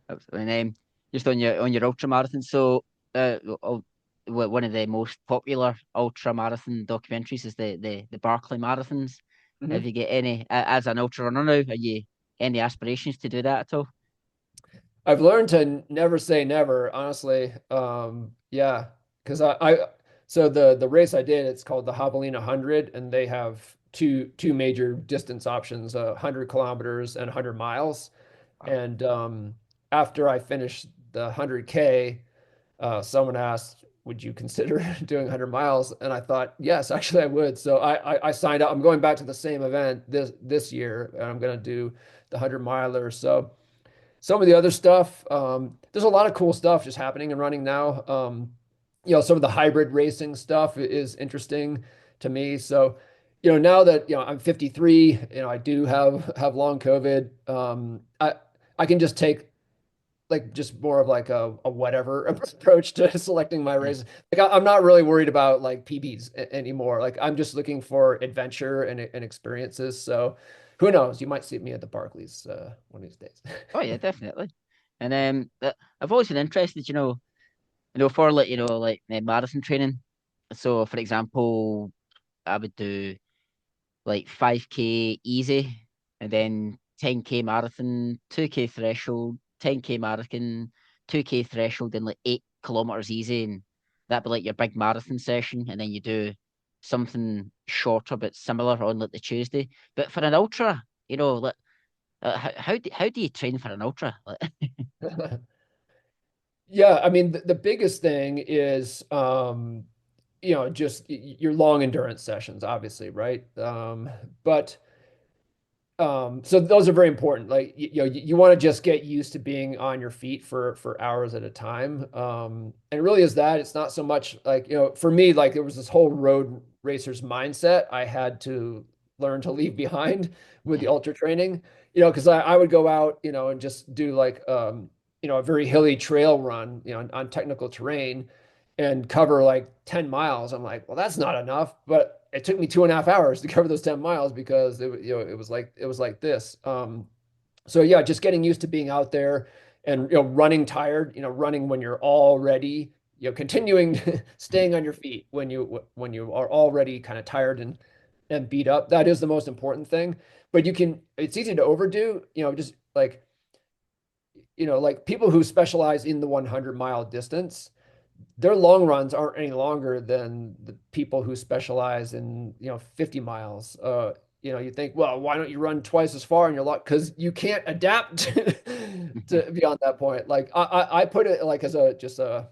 absolutely. And just on your ultra marathon, so one of the most popular ultra marathon documentaries is the Barkley marathons. Have Mhm. you get any as an ultra runner now? Are you any aspirations to do that at all? I've learned to never say never, honestly. Yeah, because so the race I did, it's called the Javelina 100, and they have two major distance options, 100 kilometers and 100 miles. And after I finished the 100K, someone asked, would you consider doing 100 miles? And I thought, yes, actually I would. So I signed up. I'm going back to the same event this year, and I'm going to do the 100 miler. So some of the other stuff, there's a lot of cool stuff just happening and running now. Some of the hybrid racing stuff is interesting to me. So, now that, I'm 53, I do have long COVID. I can just take like just more of like a whatever approach to selecting my Yeah. races. Like I'm not really worried about like PBs anymore. Like I'm just looking for adventure and experiences. So who knows? You might see me at the Barclays one of these days. Oh yeah, definitely. And I've always been interested, for like like marathon training. So for example, I would do like 5K easy, and then 10K marathon, 2K threshold, 10K marathon, 2K threshold, and like 8 kilometers easy, and that'd be like your big marathon session, and then you do something shorter but similar on like the Tuesday. But for an ultra, like how do you train for an ultra? Like, Yeah, I mean the biggest thing is just your long endurance sessions, obviously, right? But so those are very important. Like you want to just get used to being on your feet for hours at a time. And it really is that. It's not so much like, for me, like there was this whole road racer's mindset I had to learn to leave behind with the yeah, ultra training, because I would go out, and just do like a very hilly trail run, on technical terrain and cover like 10 miles. I'm like, well, that's not enough. But it took me 2.5 hours to cover those 10 miles because it was like this. So yeah, just getting used to being out there and running tired, running when you're already, continuing staying on your feet when you are already kind of tired and beat up. That is the most important thing. But it's easy to overdo, just like people who specialize in the 100-mile distance, their long runs aren't any longer than the people who specialize in 50 miles. You think, well, why don't you run twice as far in your lot? Because you can't adapt to beyond that point. Like I put it like as a just a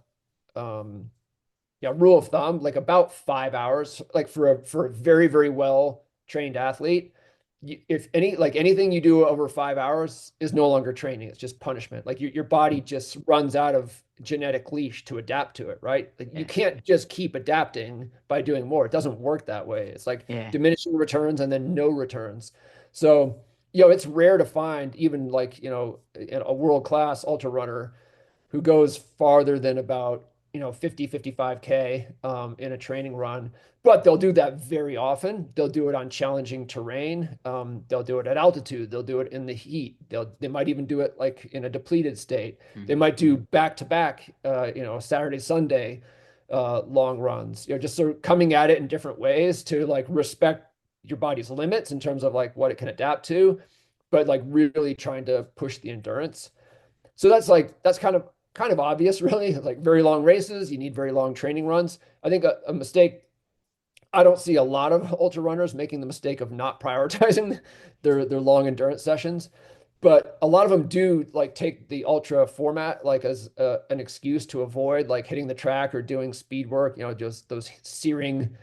um yeah, rule of thumb, like about 5 hours, like for a very, very well trained athlete. If anything you do over 5 hours is no longer training, it's just punishment. Like your body just runs out of genetic leash to adapt to it, right? Like you yeah, can't just keep adapting by doing more. It doesn't work that way. It's like yeah. diminishing returns and then no returns. So, it's rare to find even like, a world-class ultra runner who goes farther than about 50 55K in a training run, but they'll do that very often. They'll do it on challenging terrain. They'll do it at altitude. They'll do it in the heat. They might even do it like in a depleted state. They Hmm. might do back to back Saturday Sunday long runs, just sort of coming at it in different ways to like respect your body's limits in terms of like what it can adapt to, but like really trying to push the endurance. So that's kind of obvious, really. Like very long races, you need very long training runs. I think a mistake, I don't see a lot of ultra runners making the mistake of not prioritizing their long endurance sessions, but a lot of them do like take the ultra format like as an excuse to avoid like hitting the track or doing speed work, just those searing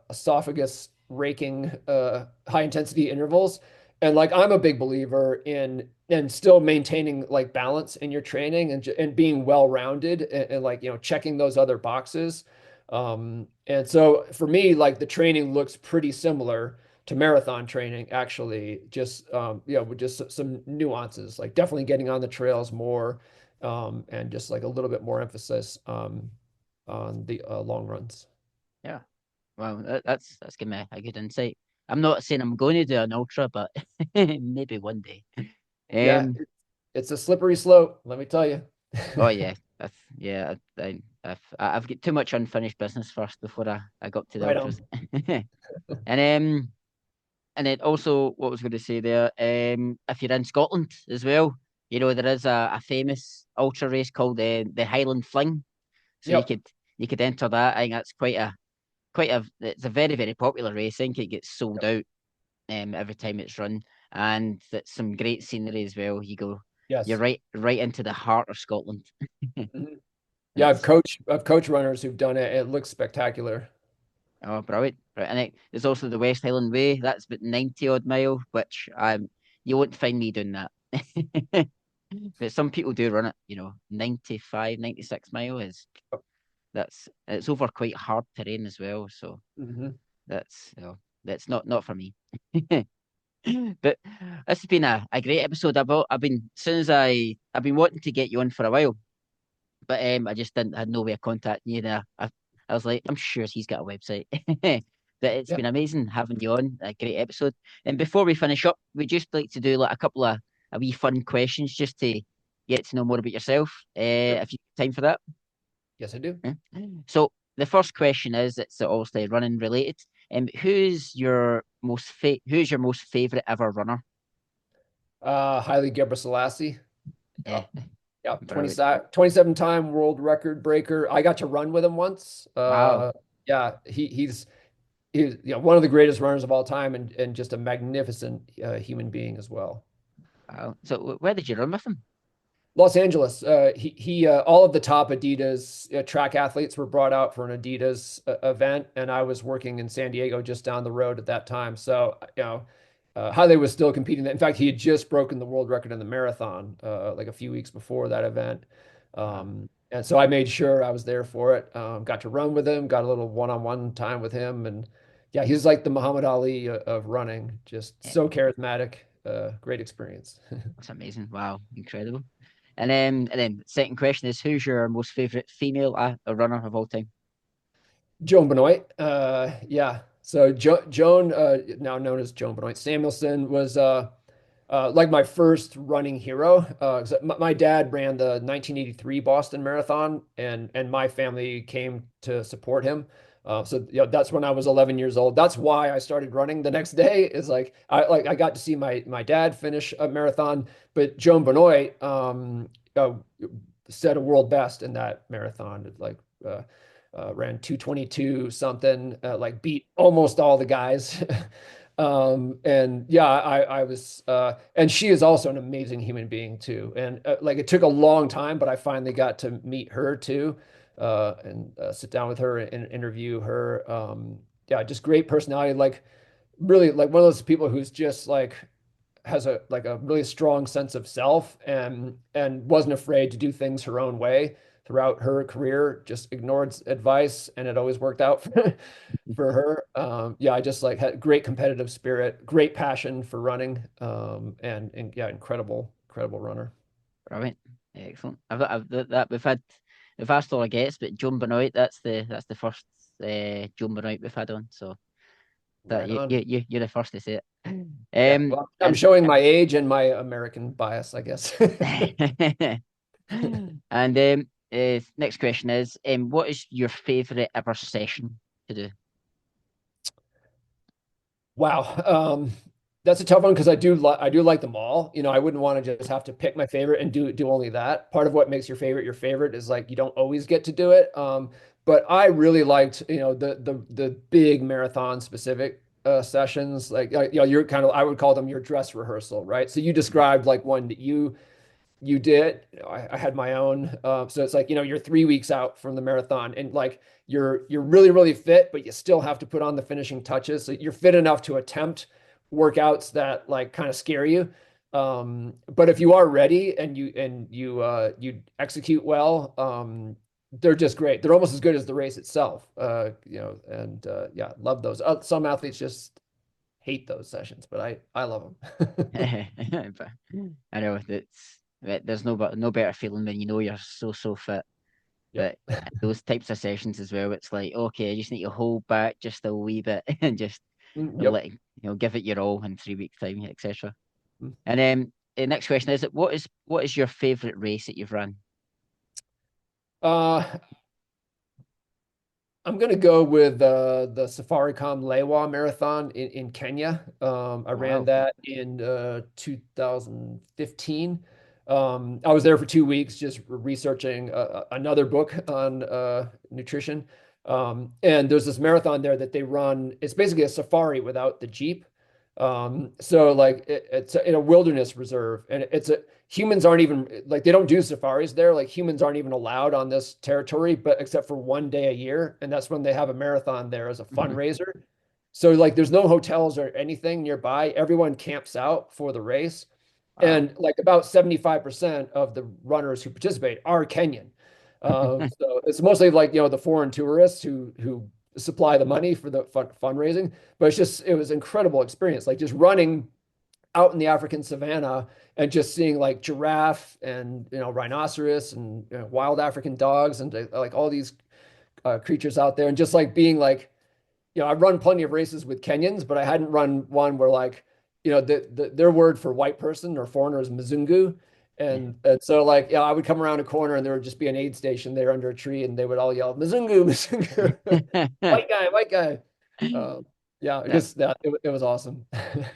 esophagus raking high intensity intervals. And like I'm a big believer in and still maintaining like balance in your training and being well rounded and like checking those other boxes. And so for me, like the training looks pretty similar to marathon training, actually, just with just some nuances, like definitely getting on the trails more, and just like a little bit more emphasis on the long runs. Yeah. Well, that's giving me a good insight. I'm not saying I'm going to do an ultra, but maybe one day. Yeah, Um. it's a slippery slope, let me tell you. Oh yeah. Yeah. I've got too much unfinished business first before I got to the Right ultras. on. And and then also what was going to say there. If you're in Scotland as well, there is a famous ultra race called the Highland Fling. So Yep. you could enter that. I think that's quite a it's a very very popular race. I think it gets sold Yep. out every time it's run, and that's some great scenery as well. You're Yes. right into the heart of Scotland. Mhm. Yeah, That's I've coached runners who've done it. It looks spectacular. oh, brilliant. Right. And there's also the West Highland Way. That's about 90 odd mile, which you won't find me doing that. But some people do run it, 95, 96 mile is it's over quite hard terrain as well. So Hmm. that's not for me. But this has been a great episode. I've been soon as I've been wanting to get you on for a while, but I just didn't had no way of contacting you there. I was like, I'm sure he's got a website. But it's Yeah, been amazing having you on. A great episode. And before we finish up, we'd just like to do like a couple of a wee fun questions just to get to know more about yourself. sure. If you have time for that. Yes, I do. Yeah. So the first question is, it's obviously running related. Who's your most favorite ever runner? Haile Gebrselassie. Yeah. Yeah, Yeah, brilliant. 27-time world record breaker. I got to run with him once. Wow. Yeah, he's one of the greatest runners of all time and just a magnificent human being as well. Wow. So where did you run with him? Los Angeles. He all of the top Adidas track athletes were brought out for an Adidas event, and I was working in San Diego just down the road at that time. So, Haile was still competing. In fact, he had just broken the world record in the marathon like a few weeks before that event. Wow. And so I made sure I was there for it. Got to run with him, got a little one-on-one time with him, and yeah, he's like the Muhammad Ali of running. Just Yeah, so charismatic. Great experience. that's amazing. Wow, incredible. And then second question is, who's your most favorite female runner of all time? Joan Benoit. Yeah. So Joan, now known as Joan Benoit Samuelson, was like my first running hero. 'Cause my dad ran the 1983 Boston Marathon, and my family came to support him. So that's when I was 11 years old. That's why I started running the next day. Is like I got to see my dad finish a marathon, but Joan Benoit set a world best in that marathon. Ran 2:22 something, like beat almost all the guys. And yeah, I was, and she is also an amazing human being too. And like it took a long time, but I finally got to meet her too, and sit down with her and interview her. Yeah, just great personality. Like really, like one of those people who's just like has a really strong sense of self and wasn't afraid to do things her own way throughout her career, just ignored advice and it always worked out for her. Yeah, I just like had great competitive spirit, great passion for running, and yeah, incredible runner. Brilliant, excellent. That we've asked all our guests, but Joan Benoit, that's the first Joan Benoit we've had on. So that Right on. you're the first to say it. Yeah, well, I'm And showing my age and my American bias, I guess. and next question is, what is your favorite ever session to do? Wow. That's a tough one because I do like them all. I wouldn't want to just have to pick my favorite and do only that. Part of what makes your favorite is like you don't always get to do it. But I really liked, the big marathon specific sessions. Like you're kind of I would call them your dress rehearsal, right? So you described like one that you did. I had my own. So it's like, you're 3 weeks out from the marathon and like you're really, really fit, but you still have to put on the finishing touches. So you're fit enough to attempt workouts that like kind of scare you. But if you are ready and you execute well, they're just great. They're almost as good as the race itself. And yeah, love those. Some athletes just hate those sessions, but I love them. But I know there's no better feeling when you know you're so fit. Yep. But those types of sessions as well, it's like, okay, I just need to hold back just a wee bit and just Yep. give it your all in 3 weeks time, etc. Mm. And the next question is, what is your favorite race that you've run? Uh, I'm gonna go with the Safaricom Lewa Marathon in Kenya. I ran Wow. that in 2015. I was there for 2 weeks just researching another book on nutrition. And there's this marathon there that they run. It's basically a safari without the Jeep. So like it's in a wilderness reserve, and it's a humans aren't even like they don't do safaris there. Like humans aren't even allowed on this territory, but except for one day a year, and that's when they have a marathon there as a fundraiser. So like there's no hotels or anything nearby. Everyone camps out for the race. Wow. And like about 75% of the runners who participate are Kenyan. So it's mostly like, the foreign tourists who supply the money for the fundraising. But it was incredible experience. Like just running out in the African savannah and just seeing like giraffe and, rhinoceros and wild African dogs and like all these creatures out there and just like being like, I've run plenty of races with Kenyans, but I hadn't run one where like, their word for white person or foreigner is Mzungu. And so like, I would come around a corner and there would just be an aid station there under a tree and they would all yell, Mzungu, Mzungu, white guy, white guy. Yeah, That, it was awesome.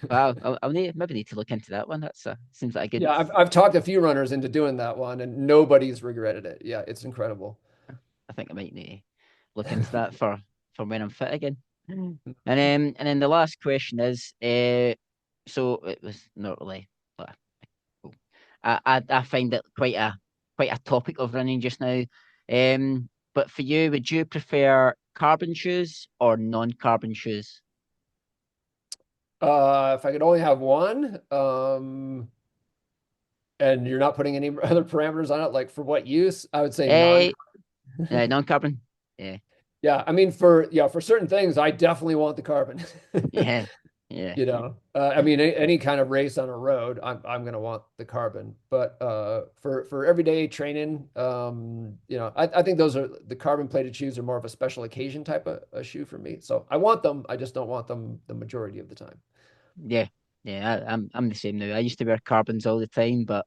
wow. I'll maybe need to look into that one. That's seems like a good. Yeah, I've talked a few runners into doing that one and nobody's regretted it. Yeah, it's incredible. I think I might need to look into that for when I'm fit again. And then the last question is, so it was not really. uh, cool. I find it quite a topic of running just now. But for you, would you prefer carbon shoes or non-carbon shoes? If I could only have one, and you're not putting any other parameters on it, like for what use, I would say non. Eh, non-carbon. Yeah, Yeah, I mean, for certain things, I definitely want the carbon. yeah, yeah, I mean, any kind of race on a road, I'm gonna want the carbon. But for everyday training, I think those are the carbon plated shoes are more of a special occasion type of a shoe for me. So I want them, I just don't want them the majority of the time. yeah, yeah. I'm the same now. I used to wear carbons all the time, but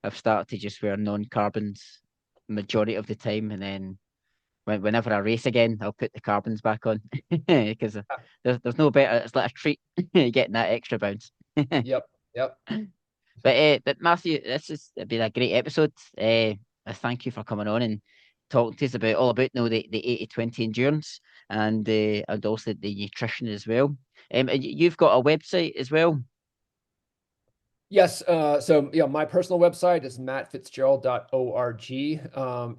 I've started to just wear non-carbons majority of the time, and then whenever I race again, I'll put the carbons back on because there's no better. It's like a treat getting that extra bounce. Yep, yep. But Matthew, this has been a great episode. I thank you for coming on and talking to us about all about the 80/20 endurance and also the nutrition as well. And you've got a website as well. Yes. So yeah, my personal website is mattfitzgerald.org.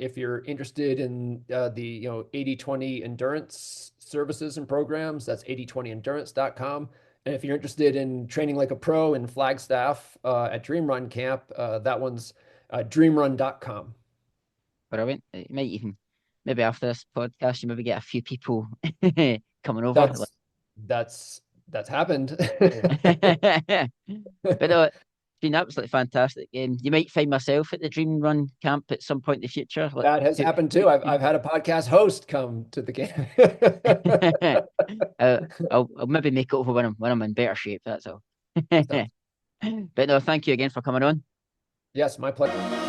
If you're interested in the 80/20 endurance services and programs, that's 8020endurance.com. And if you're interested in training like a pro in Flagstaff at Dream Run Camp, that one's dreamrun.com. Brilliant. You might even maybe after this podcast, you maybe get a few people coming over. That's that's happened. But it's been absolutely fantastic. You might find myself at the Dream Run camp at some point in the future. That has happened too. I've had a podcast host come to the game. I'll maybe make it over when I'm in better shape. That's all. So, But no, thank you again for coming on. yes, my pleasure.